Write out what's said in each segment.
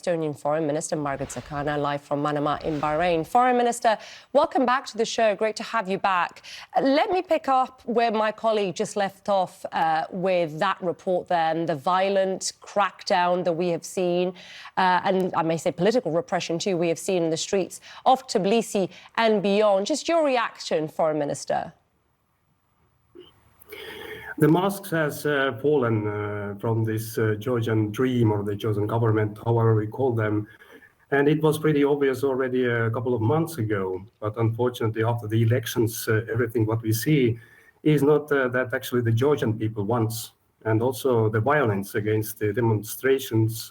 Estonian Foreign Minister Margus Tsahka, live from Manama in Bahrain. Foreign Minister, welcome back to the show. Great to have you back. Let me pick up where my colleague just left off with that report then, the violent crackdown that we have seen, and I may say political repression too, we have seen in the streets of Tbilisi and beyond. Just your reaction, Foreign Minister. The masks has fallen from this Georgian dream or the Georgian government, however we call them. And it was pretty obvious already a couple of months ago. But unfortunately, after the elections, everything what we see is not that actually the Georgian people wants. And also the violence against the demonstrations,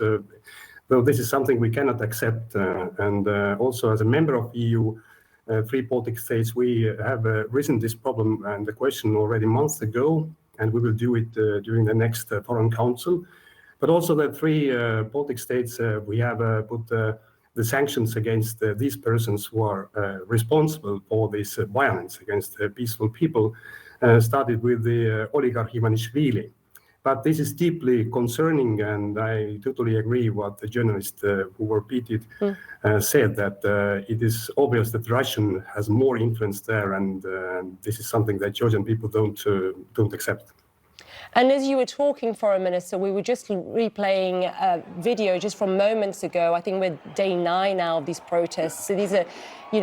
though this is something we cannot accept. And also as a member of EU, three Baltic states, we have risen this problem and the question already months ago. And we will do it during the next Foreign Council. But also the three Baltic states, we have put the sanctions against these persons who are responsible for this violence against peaceful people, started with the oligarch Ivanishvili. But this is deeply concerning, and I totally agree what the journalist who repeated said, that it is obvious that Russia has more influence there, and this is something that Georgian people don't accept. And as you were talking, Foreign Minister, we were just replaying a video just from moments ago. I think we're day 9 now of these protests. So these are,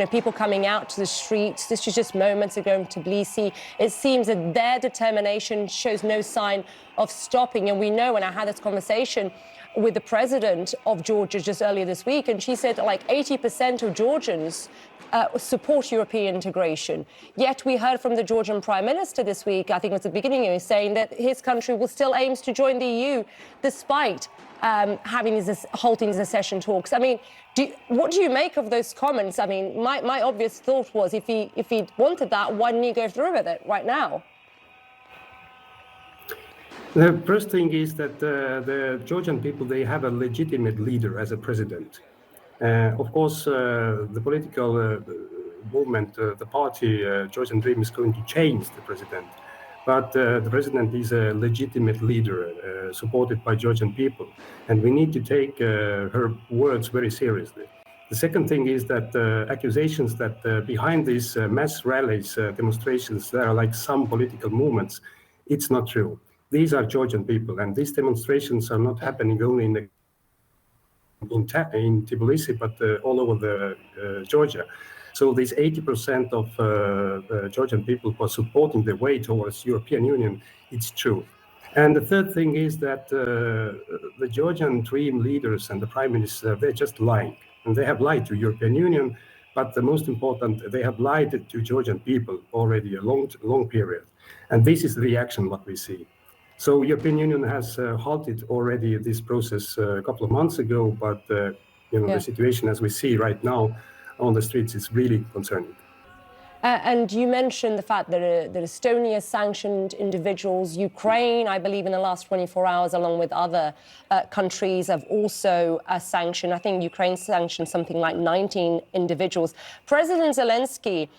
people coming out to the streets. This was just moments ago in Tbilisi. It seems that their determination shows no sign of stopping. And we know, and I had this conversation with the president of Georgia just earlier this week, and she said like 80% of Georgians support European integration. Yet we heard from the Georgian Prime Minister this week, I think it was the beginning of it, saying that his country will still aims to join the EU despite having these halting secession talks. I mean, what do you make of those comments? I mean, my obvious thought was if he wanted that, why didn't he go through with it right now? The first thing is that the Georgian people, they have a legitimate leader as a president. Of course, the political movement, the party, Georgian Dream, is going to change the president. But the president is a legitimate leader supported by Georgian people. And we need to take her words very seriously. The second thing is that accusations that behind these mass rallies, demonstrations, there are like some political movements, it's not true. These are Georgian people, and these demonstrations are not happening only in Tbilisi, but all over Georgia. So these 80% of Georgian people who are supporting the way towards European Union, it's true. And the third thing is that the Georgian Dream leaders and the Prime Minister, they're just lying. And they have lied to European Union, but the most important, they have lied to Georgian people already a long period. And this is the reaction what we see. So European Union has halted already this process a couple of months ago, but the situation as we see right now on the streets is really concerning. And you mentioned the fact that Estonia sanctioned individuals. Ukraine, I believe in the last 24 hours, along with other countries, have also sanctioned. I think Ukraine sanctioned something like 19 individuals. President Zelensky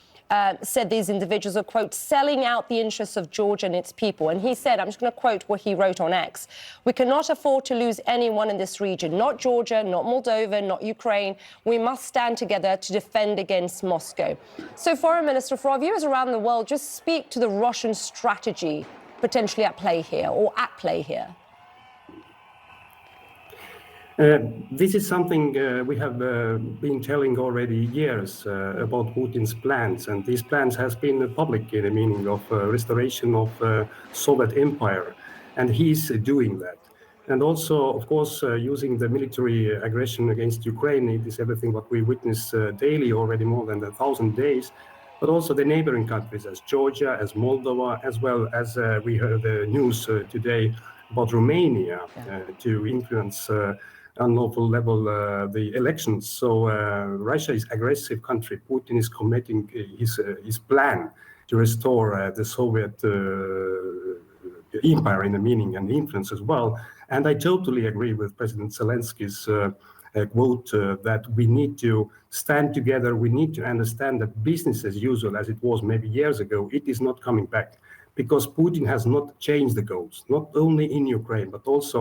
said these individuals are, quote, selling out the interests of Georgia and its people. And he said, I'm just going to quote what he wrote on X, "We cannot afford to lose anyone in this region, not Georgia, not Moldova, not Ukraine. We must stand together to defend against Moscow." So, Foreign Minister, for our viewers around the world, just speak to the Russian strategy potentially at play here or at play here. This is something we have been telling already years about Putin's plans, and these plans has been public in the meaning of restoration of Soviet Empire, and he's doing that. And also, of course, using the military aggression against Ukraine, it is everything what we witness daily already more than 1,000 days, but also the neighboring countries as Georgia, as Moldova, as well as we heard the news today about Romania to influence unlawful level the elections. So Russia is aggressive country. Putin is committing his plan to restore the Soviet empire in the meaning and influence as well. And I totally agree with President Zelensky's quote that we need to stand together. We need to understand that business as usual, as it was maybe years ago, it is not coming back, because Putin has not changed the goals, not only in Ukraine, but also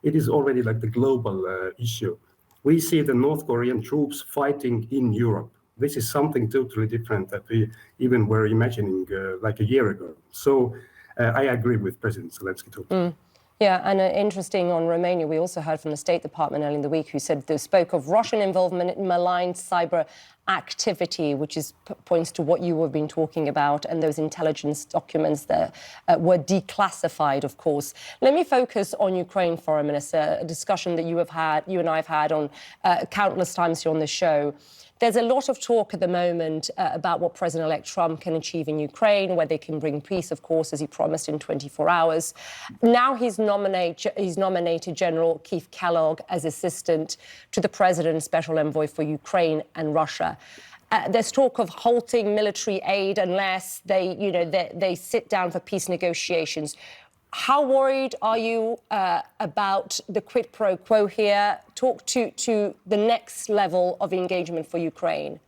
it is already like the global issue. we see the North Korean troops fighting in Europe. This is something totally different that we even were imagining like a year ago. So I agree with President Zelensky totally. Yeah, and interesting on Romania, we also heard from the State Department earlier in the week who said they spoke of Russian involvement in malign cyber activity, which is points to what you have been talking about, and those intelligence documents that were declassified, of course. Let me focus on Ukraine, Foreign Minister, a discussion that you and I have had on countless times here on the show. There's a lot of talk at the moment about what President-elect Trump can achieve in Ukraine, where they can bring peace, of course, as he promised in 24 hours. Now he's nominated General Keith Kellogg as assistant to the president, special envoy for Ukraine and Russia. There's talk of halting military aid unless they sit down for peace negotiations. How worried are you about the quid pro quo here? Talk to the next level of engagement for Ukraine.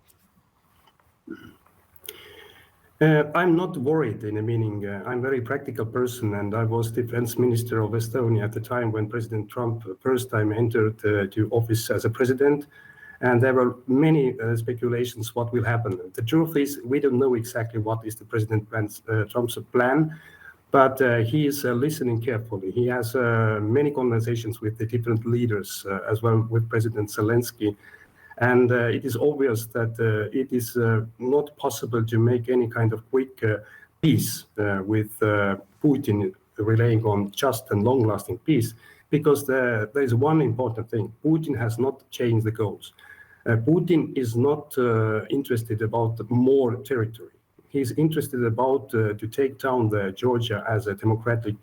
I'm not worried in a meaning. I'm a very practical person, and I was defense minister of Estonia at the time when President Trump first time entered to office as a president. And there were many speculations what will happen. The truth is, we don't know exactly what is the President Trump's plan. But he is listening carefully. He has many conversations with the different leaders, as well with President Zelensky. And it is obvious that it is not possible to make any kind of quick peace with Putin relying on just and long-lasting peace, because there is one important thing. Putin has not changed the goals. Putin is not interested about more territory. He's interested about to take down Georgia as a democratic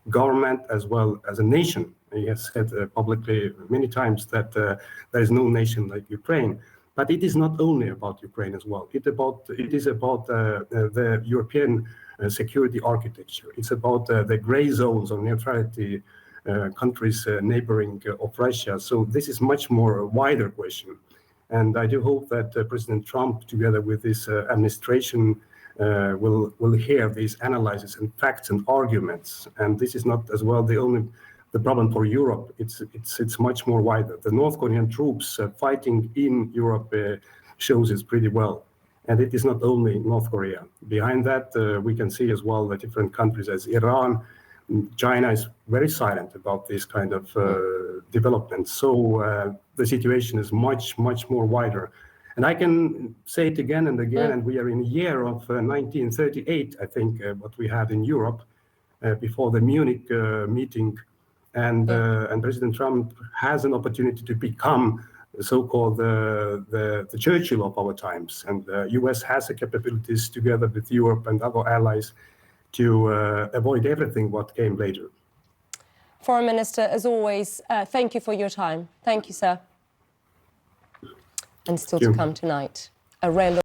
government as well as a nation. He has said publicly many times that there is no nation like Ukraine. But it is not only about Ukraine as well. It is about the European security architecture. It's about the gray zones of neutrality countries neighboring of Russia. So this is much more wider question. And I do hope that President Trump, together with this administration, will hear these analyses and facts and arguments. And this is not as well the problem for Europe. It's much more wider. The North Korean troops fighting in Europe shows it pretty well. And it is not only North Korea. Behind that, we can see as well the different countries as Iran. China is very silent about this kind of development. So the situation is much, much more wider. And I can say it again and again, and we are in the year of 1938, I think, what we had in Europe before the Munich meeting. And President Trump has an opportunity to become so-called the Churchill of our times. And the US has the capabilities together with Europe and other allies to avoid everything what came later. Foreign Minister, as always, thank you for your time. Thank you, sir. And still to come tonight, a rare look